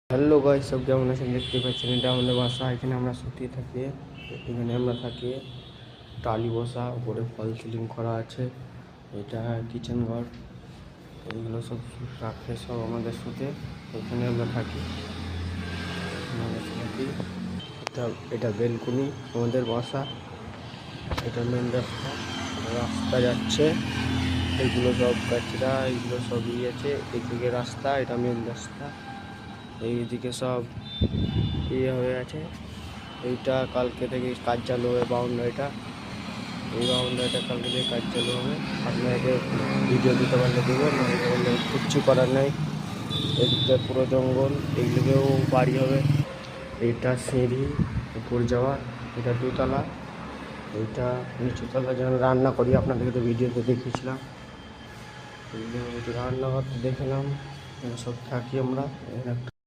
Hello guys, সব কেমন আছেন? দেখতে পাচ্ছেন এটা আমাদের বাসা। এখানে আমরা শুতে থাকি। এখানে আমরা থাকি। টালি বসা, উপরে ফল সিলিং করা আছে। এটা কিচেন ঘর। এইগুলো সব রাখে সব আমাদের শুতে। এখানে আমরা থাকি। এটা এটা বেলকুনি আমাদের বাসা। এটা মেন রাস্তা। রাস্তা যাচ্ছে, এগুলো সব কাচরা, এগুলো সবই আছে। এদিকে রাস্তা, এটা মেন রাস্তা। এইদিকে সব ইয়ে হয়ে আছে। এইটা কালকে থেকে কাজ চালু হবে। বাউন্ডারিটা, এই বাউন্ডারিটা কালকে থেকে কাজ চালু হবে। আপনাকে ভিডিও দিতে পারলে দেবো, না দিতে পারলে কিচ্ছু করার নেই। এদিকটা পুরো জঙ্গল, এইগুলোকেও বাড়ি হবে। এইটা সিঁড়ি উপর যাওয়ার, এটা দোতলা। এইটা নিচুতলা, যেখানে রান্না করি, আপনাদেরকে তো ভিডিওতে দেখিয়েছিলাম। রান্নাঘরটা দেখলাম, সব থাকি আমরা।